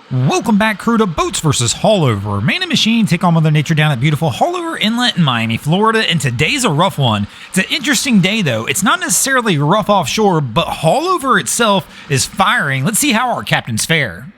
Welcome back, crew, to Boats vs. Haulover. Man and Machine take on Mother Nature down at beautiful Haulover Inlet in Miami, Florida, and today's a rough one. It's an interesting day, though. It's not necessarily rough offshore, but Haulover itself is firing. Let's see how our captains fare.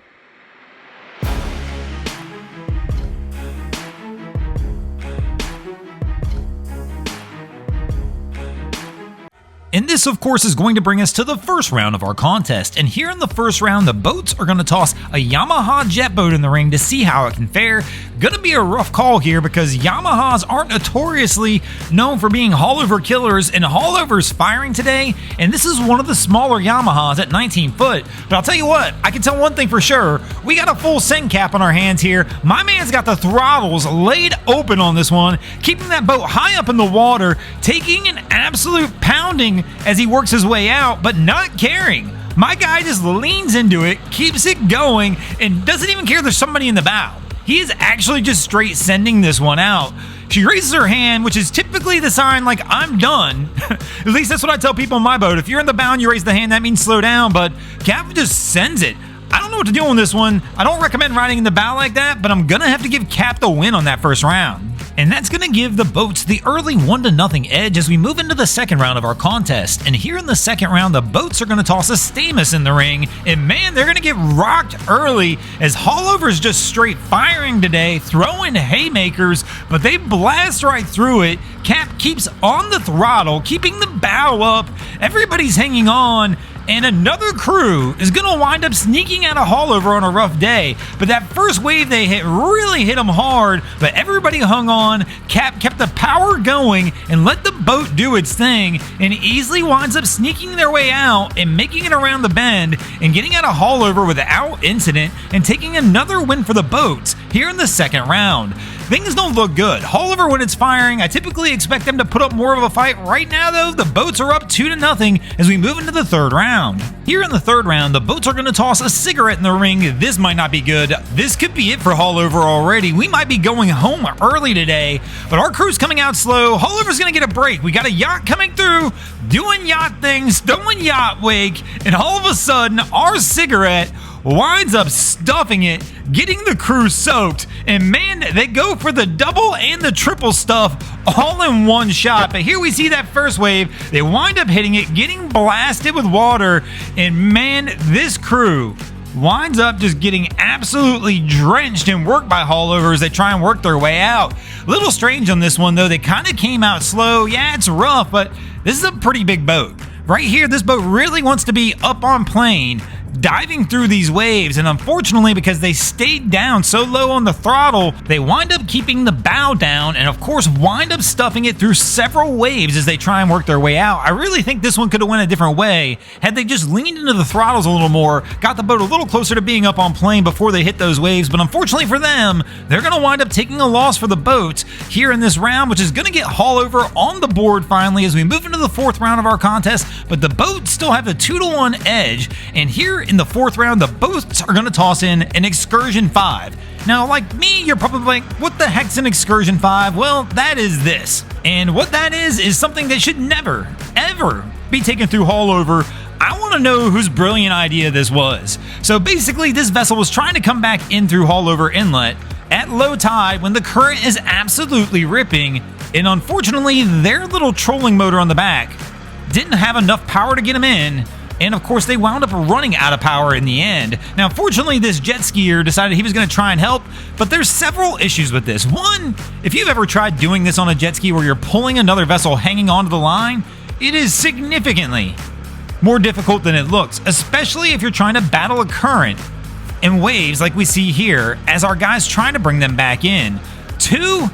And this, of course, is going to bring us to the first round of our contest. And here in the first round, the boats are going to toss a Yamaha jet boat in the ring to see how it can fare. Gonna be a rough call here because Yamahas aren't notoriously known for being haulover killers, and Haulover's firing today, and this is one of the smaller Yamahas at 19 foot. But I'll tell you what, I can tell one thing for sure. We got a full send cap on our hands here. My man's got the throttles laid open on this one, keeping that boat high up in the water, taking an absolute pounding as he works his way out, but not caring. My guy just leans into it, keeps it going, and doesn't even care there's somebody in the bow. He is actually just straight sending this one out. She raises her hand, which is typically the sign like, I'm done. At least that's what I tell people on my boat. If you're in the bow and you raise the hand, that means slow down, but Cap just sends it. I don't know what to do on this one. I don't recommend riding in the bow like that, but I'm gonna have to give Cap the win on that first round. And that's going to give the boats the early 1-0 edge as we move into the second round of our contest. And here in the second round, the boats are going to toss a Stamus in the ring. And man, they're going to get rocked early as Haulover's just straight firing today, throwing haymakers, but they blast right through it. Cap keeps on the throttle, keeping the bow up. Everybody's hanging on. And another crew is going to wind up sneaking out of Haulover on a rough day. But that first wave they hit really hit them hard, but everybody hung on. Cap kept the power going and let the boat do its thing, and easily winds up sneaking their way out and making it around the bend and getting out of Haulover without incident and taking another win for the boats here in the second round. Things don't look good. Haulover, when it's firing, I typically expect them to put up more of a fight. Right now, though, the boats are up 2-0 as we move into the third round. Here in the third round, the boats are going to toss a cigarette in the ring. This might not be good. This could be it for Haulover already. We might be going home early today, but our crew's coming out slow. Haulover's going to get a break. We got a yacht coming through, doing yacht things, throwing yacht wake, and all of a sudden, our cigarette winds up stuffing it, getting the crew soaked, and man, they go for the double and the triple stuff all in one shot. But here we see that first wave, they wind up hitting it, getting blasted with water, and man, this crew winds up just getting absolutely drenched and worked by Haulover as they try and work their way out. A little strange on this one though, they kind of came out slow. Yeah, it's rough, but this is a pretty big boat. Right here, this boat really wants to be up on plane, diving through these waves, and unfortunately, because they stayed down so low on the throttle, they wind up keeping the bow down and of course wind up stuffing it through several waves as they try and work their way out. I really think this one could have went a different way had they just leaned into the throttles a little more, got the boat a little closer to being up on plane before they hit those waves. But unfortunately for them, they're going to wind up taking a loss for the boats here in this round, which is going to get Haulover on the board finally as we move into the fourth round of our contest. But the boats still have the 2-1 edge, and here in the fourth round, the boats are going to toss in an Excursion 5. Now, like me, you're probably like, what the heck's an Excursion 5? Well, that is this. And what that is something that should never, ever be taken through Haulover. I want to know whose brilliant idea this was. So basically, this vessel was trying to come back in through Haulover Inlet at low tide when the current is absolutely ripping, and unfortunately, their little trolling motor on the back didn't have enough power to get them in. And of course, they wound up running out of power in the end. Now, fortunately, this jet skier decided he was going to try and help, but there's several issues with this. One, if you've ever tried doing this on a jet ski where you're pulling another vessel hanging onto the line, it is significantly more difficult than it looks, especially if you're trying to battle a current and waves like we see here as our guys trying to bring them back in. Two,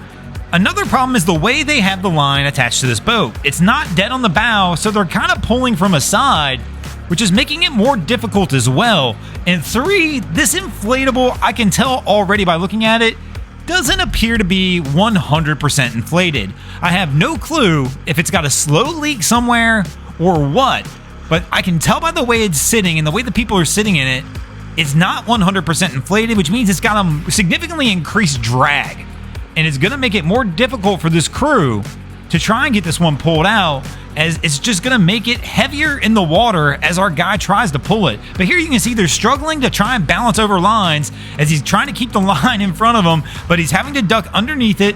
another problem is the way they have the line attached to this boat. It's not dead on the bow, so they're kind of pulling from a side, which is making it more difficult as well. And three, this inflatable, I can tell already by looking at it, doesn't appear to be 100% inflated. I have no clue if it's got a slow leak somewhere or what, but I can tell by the way it's sitting and the way the people are sitting in it, it's not 100% inflated, which means it's got a significantly increased drag. And it's gonna make it more difficult for this crew to try and get this one pulled out. as it's just going to make it heavier in the water as our guy tries to pull it. But here you can see they're struggling to try and balance over lines as he's trying to keep the line in front of him, but he's having to duck underneath it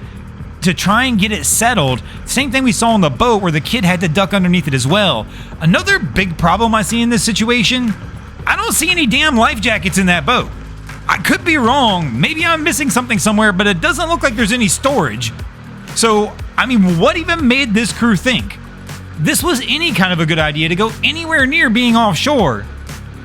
to try and get it settled. Same thing we saw on the boat where the kid had to duck underneath it as well. Another big problem I see in this situation, I don't see any damn life jackets in that boat. I could be wrong. Maybe I'm missing something somewhere, but it doesn't look like there's any storage. So, I mean, what even made this crew think this was any kind of a good idea to go anywhere near being offshore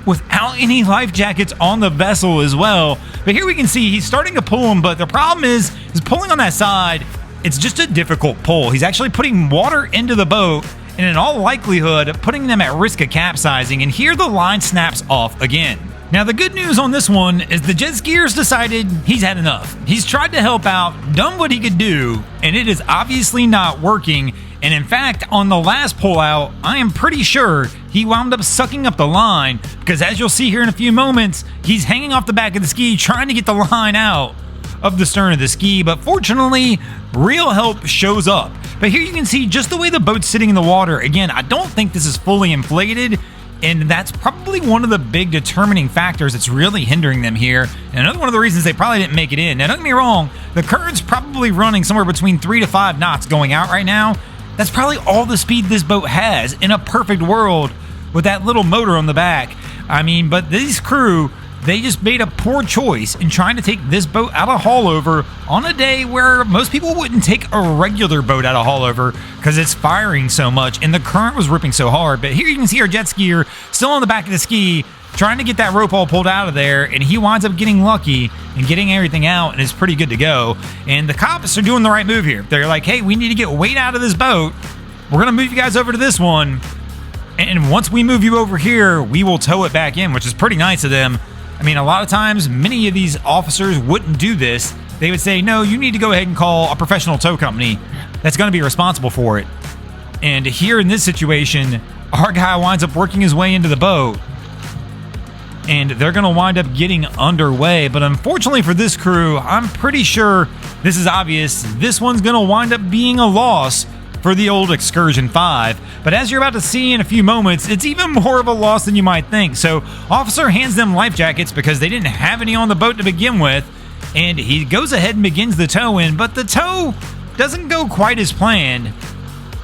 without any life jackets on the vessel as well? But here we can see he's starting to pull them, but the problem is pulling on that side, it's just a difficult pull. He's actually putting water into the boat and in all likelihood putting them at risk of capsizing, and here the line snaps off again. Now the good news on this one is the jet skier's decided he's had enough. He's tried to help out, done what he could do, and it is obviously not working. And in fact, on the last pullout, I am pretty sure he wound up sucking up the line, because as you'll see here in a few moments, he's hanging off the back of the ski trying to get the line out of the stern of the ski, but fortunately, real help shows up. But here you can see just the way the boat's sitting in the water. Again, I don't think this is fully inflated, and that's probably one of the big determining factors that's really hindering them here. And another one of the reasons they probably didn't make it in. Now, don't get me wrong, the current's probably running somewhere between 3 to 5 knots going out right now. That's probably all the speed this boat has in a perfect world with that little motor on the back. I mean, but these crew, they just made a poor choice in trying to take this boat out of haulover on a day where most people wouldn't take a regular boat out of haulover because it's firing so much and the current was ripping so hard. But here you can see our jet skier still on the back of the ski trying to get that rope all pulled out of there, and he winds up getting lucky and getting everything out and is pretty good to go. And the cops are doing the right move here. They're like, hey, we need to get weight out of this boat. We're going to move you guys over to this one, and once we move you over here, we will tow it back in, which is pretty nice of them. I mean, a lot of times, many of these officers wouldn't do this. They would say, no, you need to go ahead and call a professional tow company that's going to be responsible for it. And here in this situation, our guy winds up working his way into the boat, and they're going to wind up getting underway. But unfortunately for this crew, I'm pretty sure this is obvious. This one's going to wind up being a loss for the old Excursion 5. But as you're about to see in a few moments, it's even more of a loss than you might think. So officer hands them life jackets because they didn't have any on the boat to begin with, and he goes ahead and begins the tow in, but the tow doesn't go quite as planned.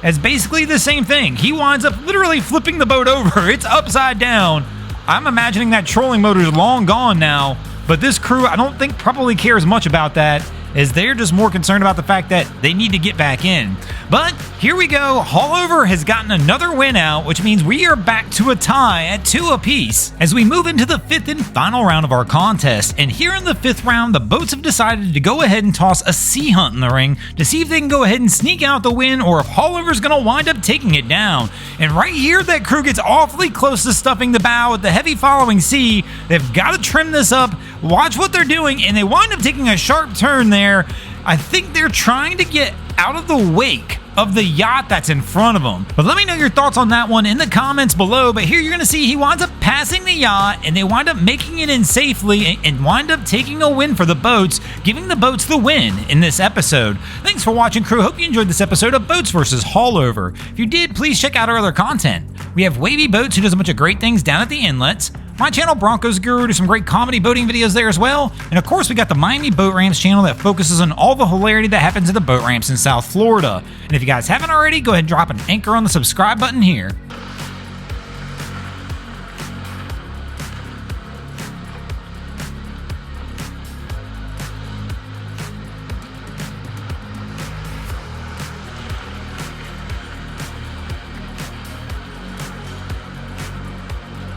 As basically the same thing. He winds up literally flipping the boat over. It's upside down. I'm imagining that trolling motor is long gone now, but this crew, I don't think probably cares much about that, as they're just more concerned about the fact that they need to get back in. But here we go. Haulover has gotten another win out, which means we are back to a tie at 2 apiece as we move into the 5th and final round of our contest. And here in the 5th round, the boats have decided to go ahead and toss a sea hunt in the ring to see if they can go ahead and sneak out the win, or if Haulover's going to wind up taking it down. And right here, that crew gets awfully close to stuffing the bow with the heavy following sea. They've got to trim this up, watch what they're doing, and they wind up taking a sharp turn there. I think they're trying to get out of the wake of the yacht that's in front of them. But let me know your thoughts on that one in the comments below. But here you're going to see he winds up passing the yacht, and they wind up making it in safely and wind up taking a win for the boats, giving the boats the win in this episode. Thanks for watching, crew. Hope you enjoyed this episode of Boats vs. Haulover. If you did, please check out our other content. We have Wavy Boats, who does a bunch of great things down at the inlets. My channel, Broncos Guru, do some great comedy boating videos there as well. And of course, we got the Miami Boat Ramps channel that focuses on all the hilarity that happens at the boat ramps in South Florida. And if you guys haven't already, go ahead and drop an anchor on the subscribe button here.